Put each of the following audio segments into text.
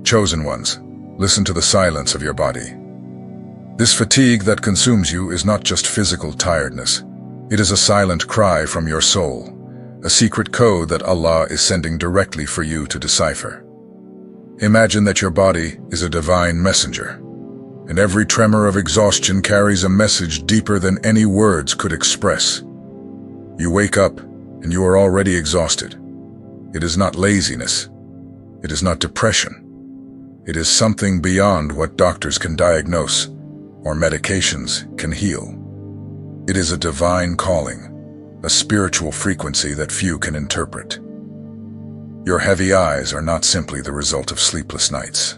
Chosen ones, listen to the silence of your body. This fatigue that consumes you is not just physical tiredness. It is a silent cry from your soul, a secret code that Allah is sending directly for you to decipher. Imagine that your body is a divine messenger, and every tremor of exhaustion carries a message deeper than any words could express. You wake up, and you are already exhausted. It is not laziness. It is not depression. It is something beyond what doctors can diagnose or medications can heal. It is a divine calling, a spiritual frequency that few can interpret. Your heavy eyes are not simply the result of sleepless nights.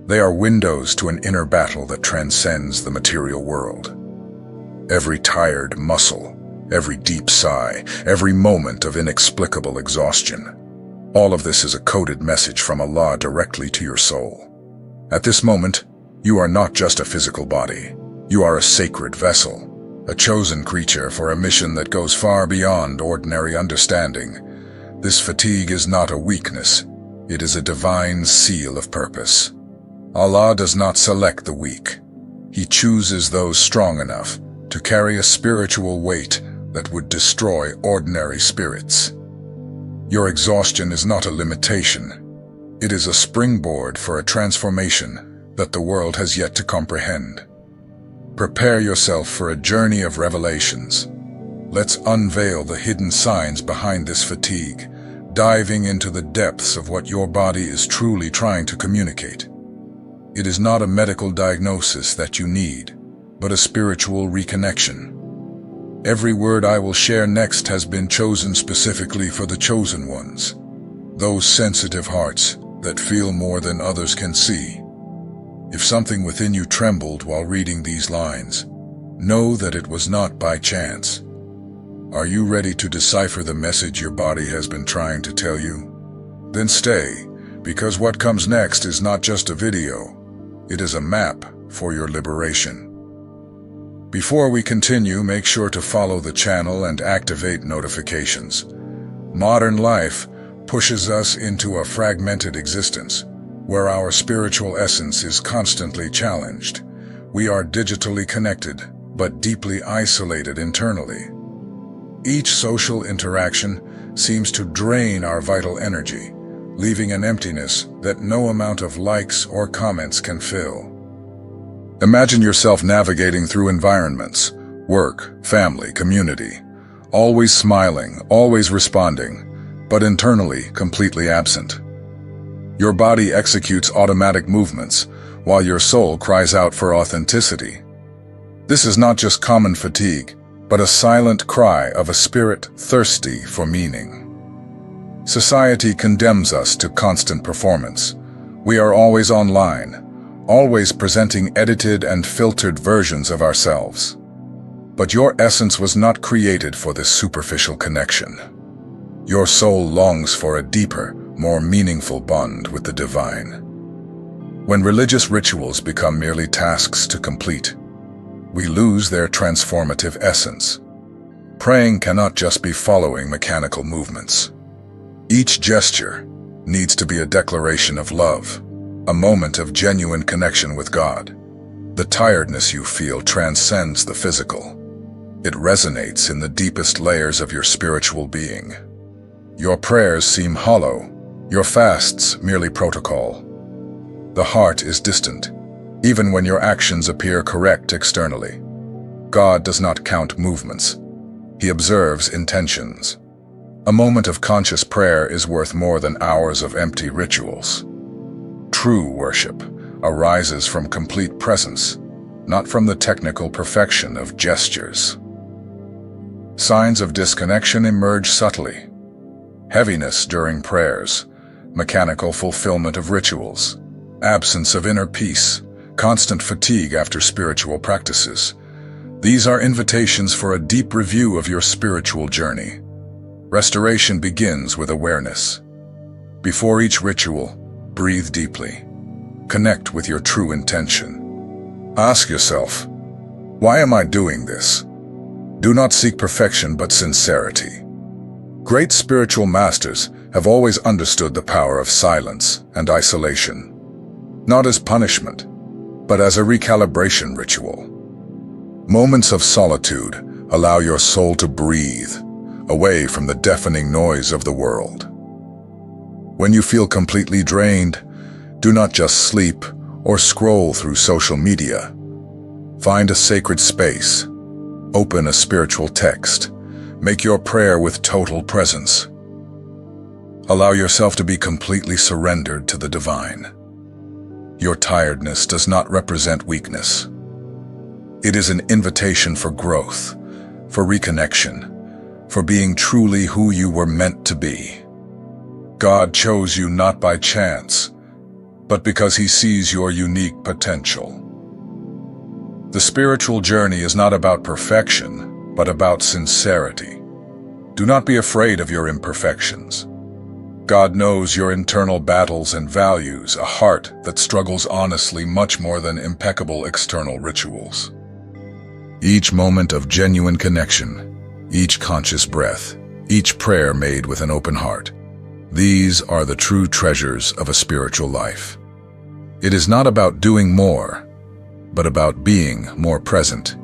They are windows to an inner battle that transcends the material world. Every tired muscle, every deep sigh, every moment of inexplicable exhaustion, all of this is a coded message from Allah directly to your soul. At this moment, you are not just a physical body. You are a sacred vessel, a chosen creature for a mission that goes far beyond ordinary understanding. This fatigue is not a weakness. It is a divine seal of purpose. Allah does not select the weak. He chooses those strong enough to carry a spiritual weight that would destroy ordinary spirits. Your exhaustion is not a limitation. It is a springboard for a transformation that the world has yet to comprehend. Prepare yourself for a journey of revelations. Let's unveil the hidden signs behind this fatigue, diving into the depths of what your body is truly trying to communicate. It is not a medical diagnosis that you need, but a spiritual reconnection. Every word I will share next has been chosen specifically for the chosen ones, those sensitive hearts that feel more than others can see. If something within you trembled while reading these lines, know that it was not by chance. Are you ready to decipher the message your body has been trying to tell you? Then stay, because what comes next is not just a video. It is a map for your liberation. Before we continue, make sure to follow the channel and activate notifications. Modern life pushes us into a fragmented existence, where our spiritual essence is constantly challenged. We are digitally connected, but deeply isolated internally. Each social interaction seems to drain our vital energy, leaving an emptiness that no amount of likes or comments can fill. Imagine yourself navigating through environments, work, family, community, always smiling, always responding, but internally completely absent. Your body executes automatic movements, while your soul cries out for authenticity. This is not just common fatigue, but a silent cry of a spirit thirsty for meaning. Society condemns us to constant performance. We are always online, always presenting edited and filtered versions of ourselves. But your essence was not created for this superficial connection. Your soul longs for a deeper, more meaningful bond with the divine. When religious rituals become merely tasks to complete, we lose their transformative essence. Praying cannot just be following mechanical movements. Each gesture needs to be a declaration of love, a moment of genuine connection with God. The tiredness you feel transcends the physical. It resonates in the deepest layers of your spiritual being. Your prayers seem hollow, your fasts merely protocol. The heart is distant, even when your actions appear correct externally. God does not count movements. He observes intentions. A moment of conscious prayer is worth more than hours of empty rituals. True worship arises from complete presence, not from the technical perfection of gestures. Signs of disconnection emerge subtly. Heaviness during prayers, mechanical fulfillment of rituals, absence of inner peace, constant fatigue after spiritual practices. These are invitations for a deep review of your spiritual journey. Restoration begins with awareness. Before each ritual, breathe deeply. Connect with your true intention. Ask yourself, why am I doing this? Do not seek perfection but sincerity. Great spiritual masters have always understood the power of silence and isolation. not as punishment, but as a recalibration ritual. Moments of solitude allow your soul to breathe, away from the deafening noise of the world. When you feel completely drained, do not just sleep or scroll through social media. Find a sacred space. Open a spiritual text. Make your prayer with total presence. Allow yourself to be completely surrendered to the divine. Your tiredness does not represent weakness. It is an invitation for growth, for reconnection, for being truly who you were meant to be. God chose you not by chance, but because He sees your unique potential. The spiritual journey is not about perfection, but about sincerity. Do not be afraid of your imperfections. God knows your internal battles and values a heart that struggles honestly much more than impeccable external rituals. Each moment of genuine connection, each conscious breath, each prayer made with an open heart, these are the true treasures of a spiritual life. It is not about doing more, but about being more present.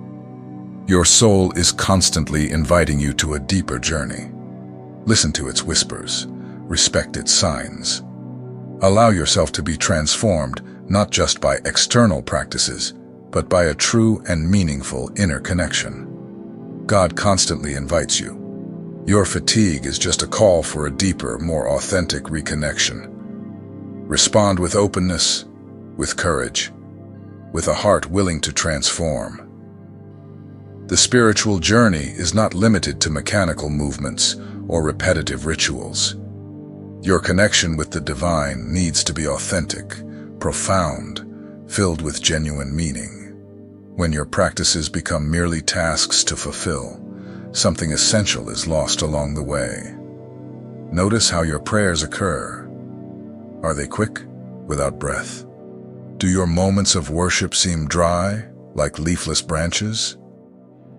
Your soul is constantly inviting you to a deeper journey. Listen to its whispers. Respect its signs. Allow yourself to be transformed not just by external practices, but by a true and meaningful inner connection. God constantly invites you. Your fatigue is just a call for a deeper, more authentic reconnection. Respond with openness, with courage, with a heart willing to transform. The spiritual journey is not limited to mechanical movements or repetitive rituals. Your connection with the divine needs to be authentic, profound, filled with genuine meaning. When your practices become merely tasks to fulfill, something essential is lost along the way. Notice how your prayers occur. Are they quick, without breath? Do your moments of worship seem dry, like leafless branches?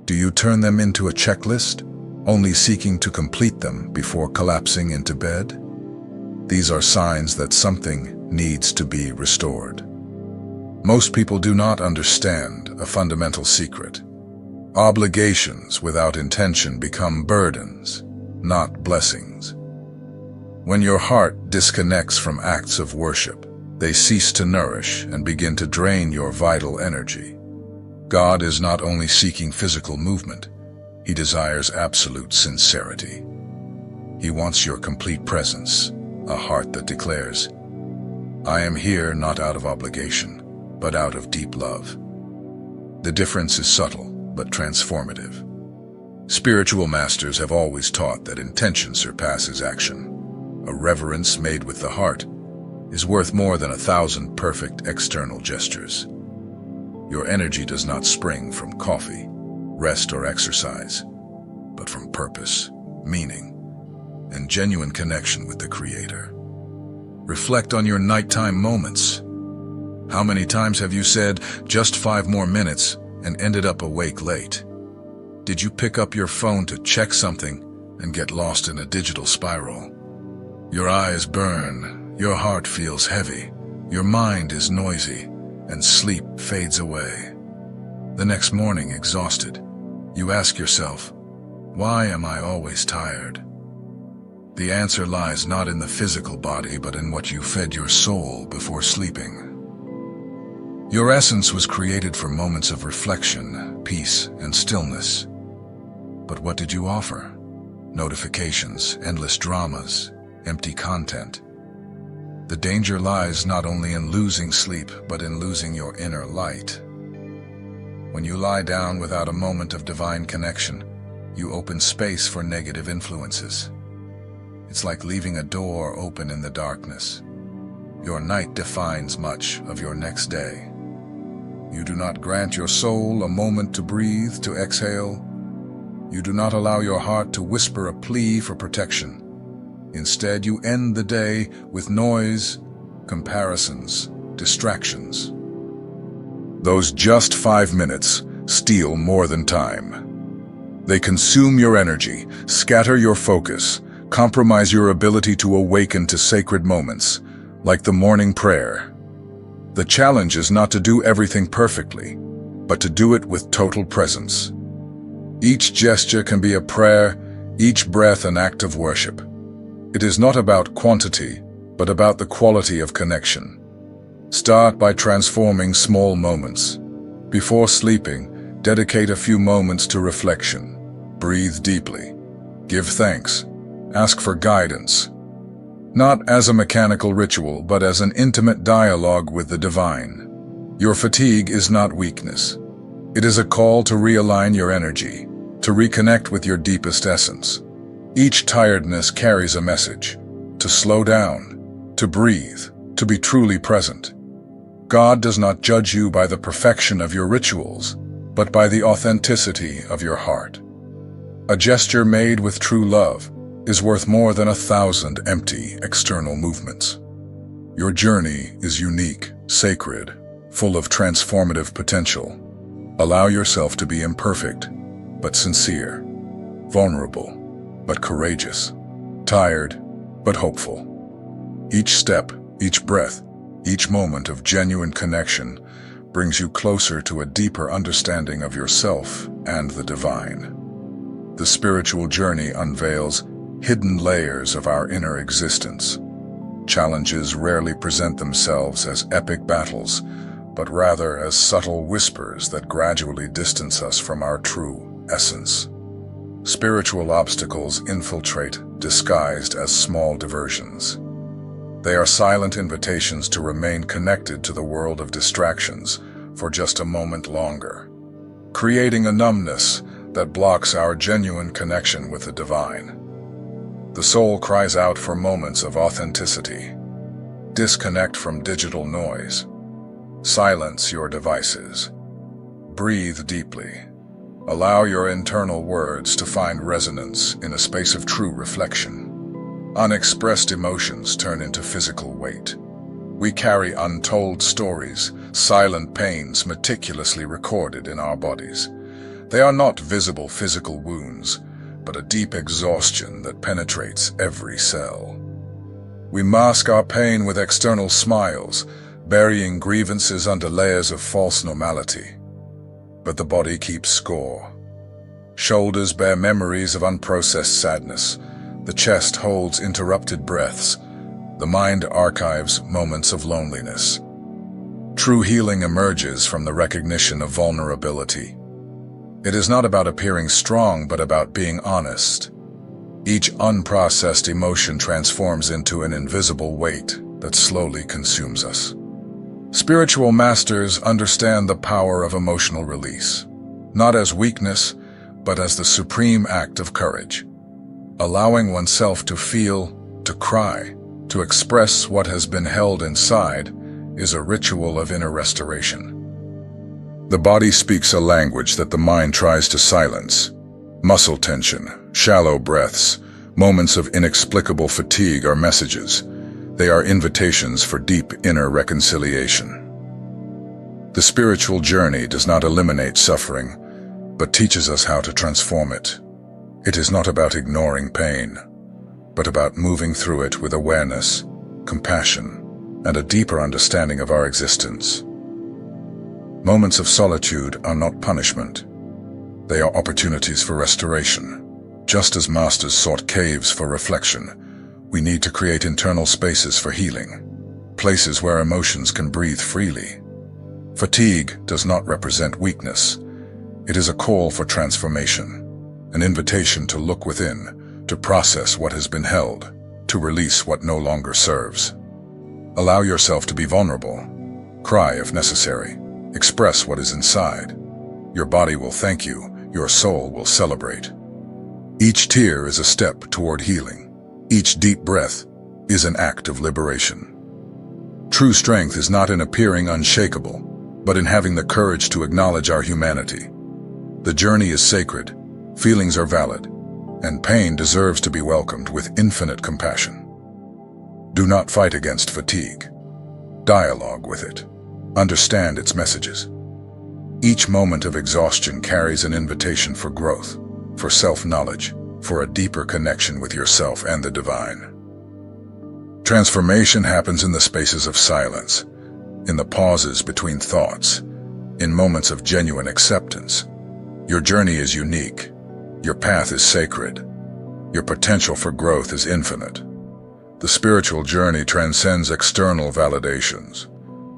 Do you turn them into a checklist, only seeking to complete them before collapsing into bed? These are signs that something needs to be restored. Most people do not understand a fundamental secret. Obligations without intention become burdens, not blessings. When your heart disconnects from acts of worship, they cease to nourish and begin to drain your vital energy. God is not only seeking physical movement, He desires absolute sincerity. He wants your complete presence, a heart that declares, "I am here not out of obligation, but out of deep love." The difference is subtle, but transformative. Spiritual masters have always taught that intention surpasses action. A reverence made with the heart is worth more than 1,000 perfect external gestures. Your energy does not spring from coffee, rest, or exercise, but from purpose, meaning, and genuine connection with the Creator. Reflect on your nighttime moments. How many times have you said, "Just 5 more minutes," and ended up awake late? Did you pick up your phone to check something and get lost in a digital spiral? Your eyes burn, your heart feels heavy, your mind is noisy, and sleep fades away. The next morning, exhausted, you ask yourself, "Why am I always tired?" The answer lies not in the physical body, but in what you fed your soul before sleeping. Your essence was created for moments of reflection, peace, and stillness. But what did you offer? Notifications, endless dramas, empty content. The danger lies not only in losing sleep, but in losing your inner light. When you lie down without a moment of divine connection, you open space for negative influences. It's like leaving a door open in the darkness. Your night defines much of your next day. You do not grant your soul a moment to breathe, to exhale. You do not allow your heart to whisper a plea for protection. Instead, you end the day with noise, comparisons, distractions. Those just 5 minutes steal more than time. They consume your energy, scatter your focus, compromise your ability to awaken to sacred moments, like the morning prayer. The challenge is not to do everything perfectly, but to do it with total presence. Each gesture can be a prayer, each breath an act of worship. It is not about quantity, but about the quality of connection. Start by transforming small moments. Before sleeping, dedicate a few moments to reflection. Breathe deeply. Give thanks. Ask for guidance. Not as a mechanical ritual, but as an intimate dialogue with the divine. Your fatigue is not weakness. It is a call to realign your energy, to reconnect with your deepest essence. Each tiredness carries a message: to slow down, to breathe, to be truly present. God does not judge you by the perfection of your rituals, but by the authenticity of your heart. A gesture made with true love is worth more than 1,000 empty external movements. Your journey is unique, sacred, full of transformative potential. Allow yourself to be imperfect, but sincere, vulnerable, but courageous, tired, but hopeful. Each step, each breath, each moment of genuine connection brings you closer to a deeper understanding of yourself and the divine. The spiritual journey unveils hidden layers of our inner existence. Challenges rarely present themselves as epic battles, but rather as subtle whispers that gradually distance us from our true essence. Spiritual obstacles infiltrate, disguised as small diversions. They are silent invitations to remain connected to the world of distractions for just a moment longer, creating a numbness that blocks our genuine connection with the divine. The soul cries out for moments of authenticity. Disconnect from digital noise. Silence your devices. Breathe deeply. Allow your internal words to find resonance in a space of true reflection. Unexpressed emotions turn into physical weight. We carry untold stories, silent pains meticulously recorded in our bodies. They are not visible physical wounds, but a deep exhaustion that penetrates every cell. We mask our pain with external smiles, burying grievances under layers of false normality. But the body keeps score. Shoulders bear memories of unprocessed sadness. The chest holds interrupted breaths. The mind archives moments of loneliness. True healing emerges from the recognition of vulnerability. It is not about appearing strong, but about being honest. Each unprocessed emotion transforms into an invisible weight that slowly consumes us. Spiritual masters understand the power of emotional release, not as weakness, but as the supreme act of courage. Allowing oneself to feel, to cry, to express what has been held inside is a ritual of inner restoration. The body speaks a language that the mind tries to silence. Muscle tension, shallow breaths, moments of inexplicable fatigue are messages. They are invitations for deep inner reconciliation. The spiritual journey does not eliminate suffering, but teaches us how to transform it. It is not about ignoring pain, but about moving through it with awareness, compassion, and a deeper understanding of our existence. Moments of solitude are not punishment. They are opportunities for restoration. Just as masters sought caves for reflection, we need to create internal spaces for healing, places where emotions can breathe freely. Fatigue does not represent weakness. It is a call for transformation, an invitation to look within, to process what has been held, to release what no longer serves. Allow yourself to be vulnerable. Cry if necessary. Express what is inside. Your body will thank you. Your soul will celebrate. Each tear is a step toward healing. Each deep breath is an act of liberation. True strength is not in appearing unshakable, but in having the courage to acknowledge our humanity. The journey is sacred, feelings are valid, and pain deserves to be welcomed with infinite compassion. Do not fight against fatigue. Dialogue with it. Understand its messages. Each moment of exhaustion carries an invitation for growth, for self-knowledge, for a deeper connection with yourself and the divine. Transformation happens in the spaces of silence, in the pauses between thoughts, in moments of genuine acceptance. Your journey is unique. Your path is sacred. Your potential for growth is infinite. The spiritual journey transcends external validations,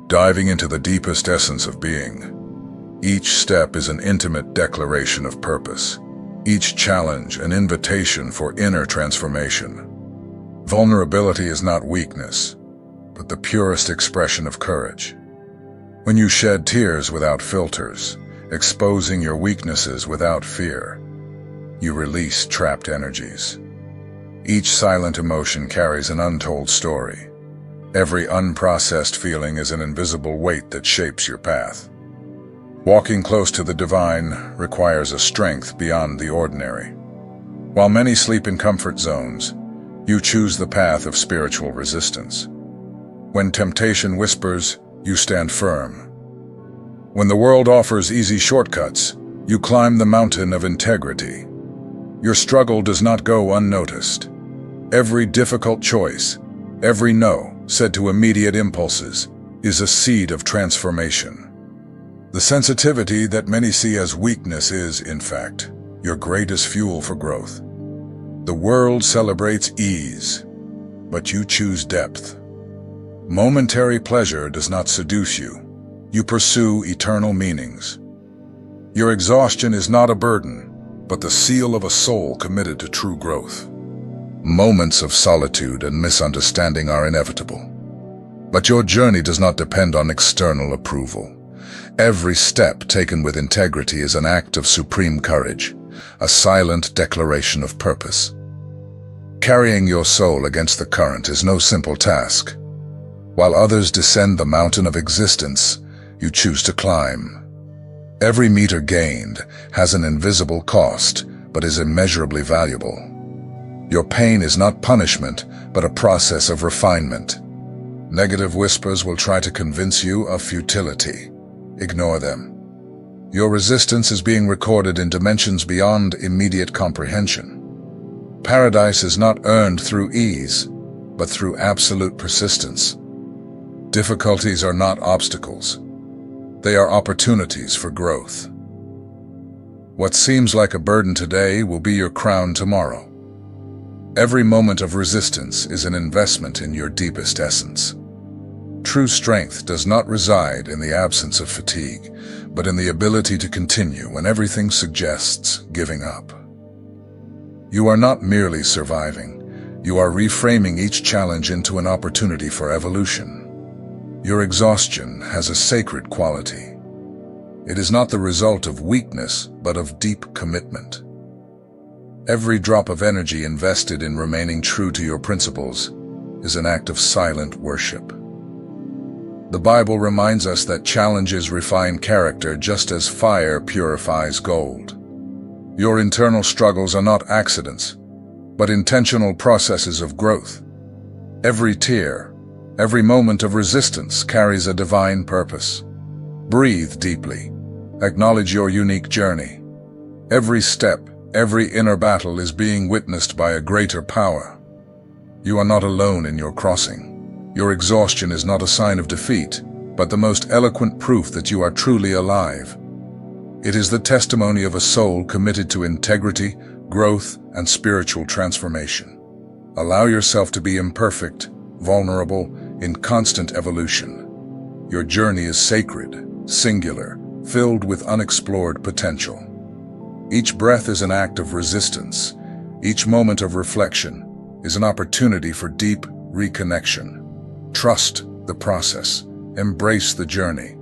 diving into the deepest essence of being. Each step is an intimate declaration of purpose. Each challenge an invitation for inner transformation. Vulnerability is not weakness, but the purest expression of courage. When you shed tears without filters, exposing your weaknesses without fear, you release trapped energies. Each silent emotion carries an untold story. Every unprocessed feeling is an invisible weight that shapes your path. Walking close to the divine requires a strength beyond the ordinary. While many sleep in comfort zones, you choose the path of spiritual resistance. When temptation whispers, you stand firm. When the world offers easy shortcuts, you climb the mountain of integrity. Your struggle does not go unnoticed. Every difficult choice, every no said to immediate impulses, is a seed of transformation. The sensitivity that many see as weakness is, in fact, your greatest fuel for growth. The world celebrates ease, but you choose depth. Momentary pleasure does not seduce you. You pursue eternal meanings. Your exhaustion is not a burden, but the seal of a soul committed to true growth. Moments of solitude and misunderstanding are inevitable. But your journey does not depend on external approval. Every step taken with integrity is an act of supreme courage, a silent declaration of purpose. Carrying your soul against the current is no simple task. While others descend the mountain of existence, you choose to climb. Every meter gained has an invisible cost, but is immeasurably valuable. Your pain is not punishment, but a process of refinement. Negative whispers will try to convince you of futility. Ignore them. Your resistance is being recorded in dimensions beyond immediate comprehension. Paradise is not earned through ease, but through absolute persistence. Difficulties are not obstacles. They are opportunities for growth. What seems like a burden today will be your crown tomorrow. Every moment of resistance is an investment in your deepest essence. True strength does not reside in the absence of fatigue, but in the ability to continue when everything suggests giving up. You are not merely surviving. You are reframing each challenge into an opportunity for evolution. Your exhaustion has a sacred quality. It is not the result of weakness, but of deep commitment. Every drop of energy invested in remaining true to your principles is an act of silent worship. The Bible reminds us that challenges refine character just as fire purifies gold. Your internal struggles are not accidents, but intentional processes of growth. Every tear, every moment of resistance carries a divine purpose. Breathe deeply. Acknowledge your unique journey. Every step, every inner battle is being witnessed by a greater power. You are not alone in your crossing. Your exhaustion is not a sign of defeat, but the most eloquent proof that you are truly alive. It is the testimony of a soul committed to integrity, growth, and spiritual transformation. Allow yourself to be imperfect, vulnerable, in constant evolution. Your journey is sacred, singular, filled with unexplored potential. Each breath is an act of resistance. Each moment of reflection is an opportunity for deep reconnection. Trust the process. Embrace the journey.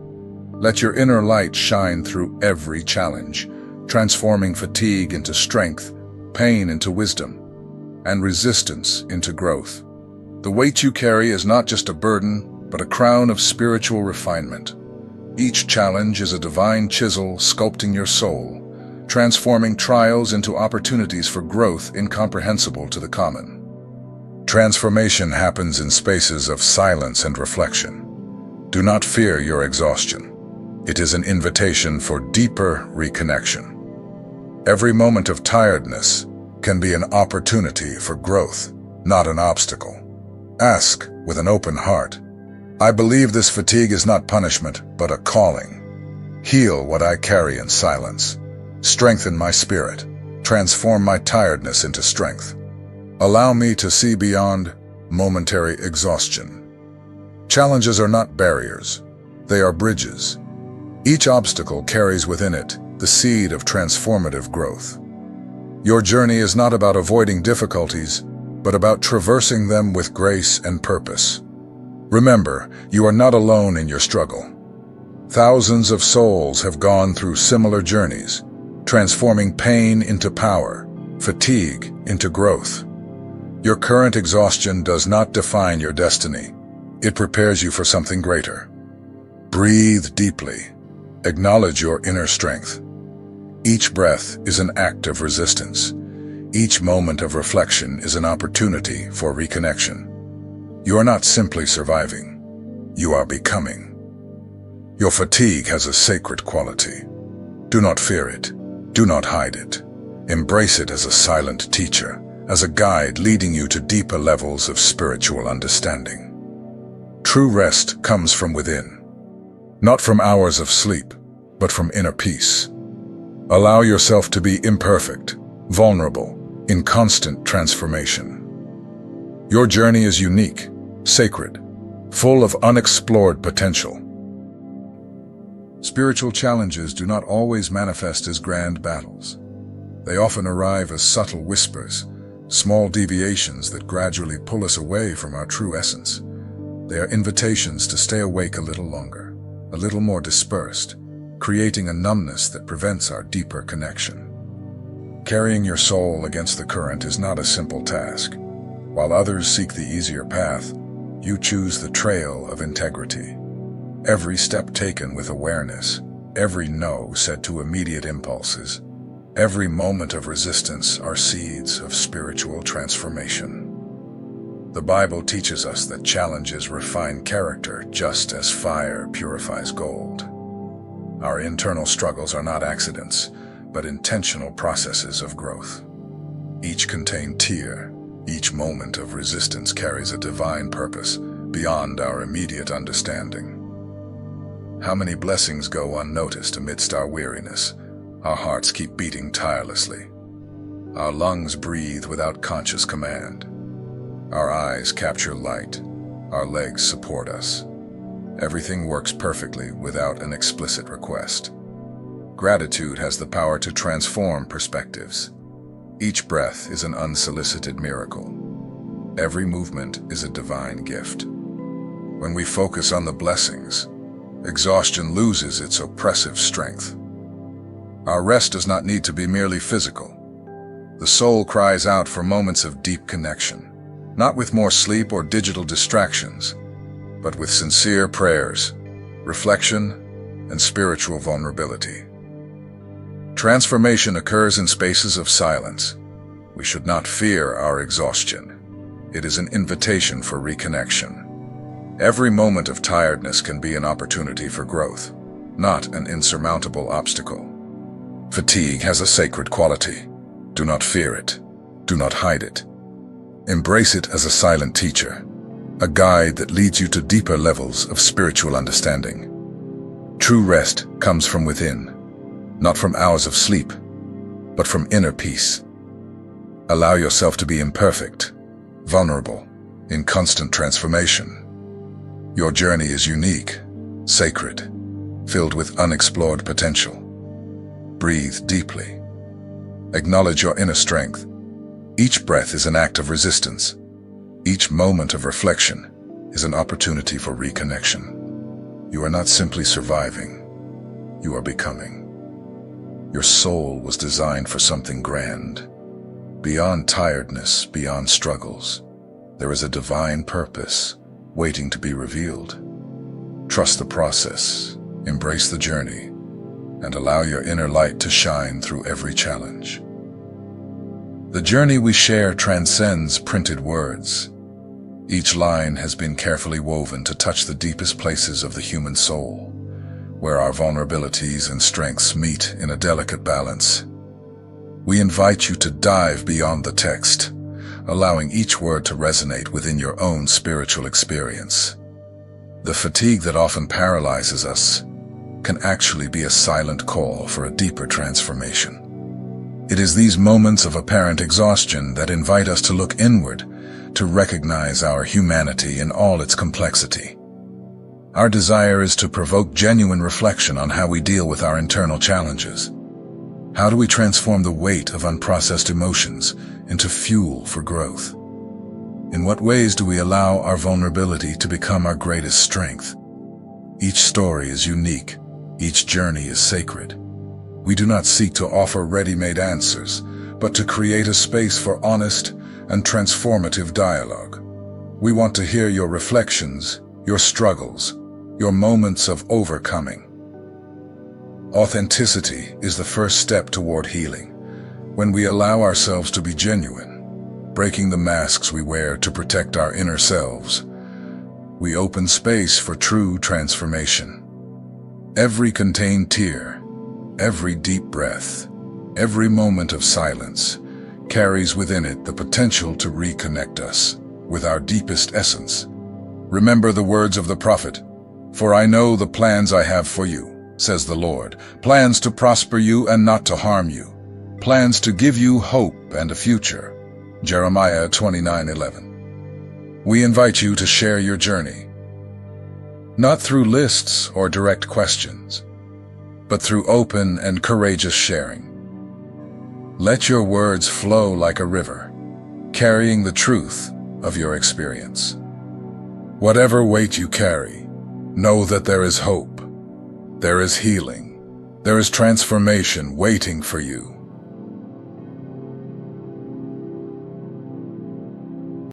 Let your inner light shine through every challenge, transforming fatigue into strength, pain into wisdom, and resistance into growth. The weight you carry is not just a burden, but a crown of spiritual refinement. Each challenge is a divine chisel sculpting your soul, transforming trials into opportunities for growth incomprehensible to the common. Transformation happens in spaces of silence and reflection. Do not fear your exhaustion. It is an invitation for deeper reconnection. Every moment of tiredness can be an opportunity for growth, not an obstacle. Ask with an open heart, I believe this fatigue is not punishment, but a calling. Heal what I carry in silence. Strengthen my spirit. Transform my tiredness into strength. Allow me to see beyond momentary exhaustion. Challenges are not barriers. They are bridges. Each obstacle carries within it the seed of transformative growth. Your journey is not about avoiding difficulties, but about traversing them with grace and purpose. Remember, you are not alone in your struggle. Thousands of souls have gone through similar journeys, transforming pain into power, fatigue into growth. Your current exhaustion does not define your destiny. It prepares you for something greater. Breathe deeply. Acknowledge your inner strength. Each breath is an act of resistance. Each moment of reflection is an opportunity for reconnection. You are not simply surviving. You are becoming. Your fatigue has a sacred quality. Do not fear it. Do not hide it. Embrace it as a silent teacher, as a guide leading you to deeper levels of spiritual understanding. True rest comes from within, not from hours of sleep, but from inner peace. Allow yourself to be imperfect, vulnerable, in constant transformation. Your journey is unique, sacred, full of unexplored potential. Spiritual challenges do not always manifest as grand battles. They often arrive as subtle whispers, small deviations that gradually pull us away from our true essence. They are invitations to stay awake a little longer, a little more dispersed, creating a numbness that prevents our deeper connection. Carrying your soul against the current is not a simple task. While others seek the easier path, you choose the trail of integrity. Every step taken with awareness, every no said to immediate impulses, every moment of resistance are seeds of spiritual transformation. The Bible teaches us that challenges refine character just as fire purifies gold. Our internal struggles are not accidents, but intentional processes of growth. Each contained tear, each moment of resistance carries a divine purpose beyond our immediate understanding. How many blessings go unnoticed amidst our weariness? Our hearts keep beating tirelessly. Our lungs breathe without conscious command. Our eyes capture light. Our legs support us. Everything works perfectly without an explicit request. Gratitude has the power to transform perspectives. Each breath is an unsolicited miracle. Every movement is a divine gift. When we focus on the blessings, exhaustion loses its oppressive strength. Our rest does not need to be merely physical. The soul cries out for moments of deep connection, not with more sleep or digital distractions, but with sincere prayers, reflection, and spiritual vulnerability. Transformation occurs in spaces of silence. We should not fear our exhaustion. It is an invitation for reconnection. Every moment of tiredness can be an opportunity for growth, not an insurmountable obstacle. Fatigue has a sacred quality. Do not fear it. Do not hide it. Embrace it as a silent teacher, a guide that leads you to deeper levels of spiritual understanding. True rest comes from within, not from hours of sleep, but from inner peace. Allow yourself to be imperfect, vulnerable, in constant transformation. Your journey is unique, sacred, filled with unexplored potential. Breathe deeply. Acknowledge your inner strength. Each breath is an act of resistance. Each moment of reflection is an opportunity for reconnection. You are not simply surviving. You are becoming. Your soul was designed for something grand. Beyond tiredness, beyond struggles, there is a divine purpose waiting to be revealed. Trust the process, embrace the journey, and allow your inner light to shine through every challenge. The journey we share transcends printed words. Each line has been carefully woven to touch the deepest places of the human soul, where our vulnerabilities and strengths meet in a delicate balance. We invite you to dive beyond the text, allowing each word to resonate within your own spiritual experience. The fatigue that often paralyzes us can actually be a silent call for a deeper transformation. It is these moments of apparent exhaustion that invite us to look inward, to recognize our humanity in all its complexity. Our desire is to provoke genuine reflection on how we deal with our internal challenges. How do we transform the weight of unprocessed emotions into fuel for growth? In what ways do we allow our vulnerability to become our greatest strength? Each story is unique. Each journey is sacred. We do not seek to offer ready-made answers, but to create a space for honest and transformative dialogue. We want to hear your reflections, your struggles, your moments of overcoming. Authenticity is the first step toward healing. When we allow ourselves to be genuine, breaking the masks we wear to protect our inner selves, we open space for true transformation. Every contained tear, every deep breath, every moment of silence carries within it the potential to reconnect us with our deepest essence. Remember the words of the prophet, "For I know the plans I have for you, says the Lord, plans to prosper you and not to harm you, plans to give you hope and a future." Jeremiah 29:11. We invite you to share your journey, not through lists or direct questions, but through open and courageous sharing. Let your words flow like a river, carrying the truth of your experience. Whatever weight you carry, know that there is hope, there is healing, there is transformation waiting for you.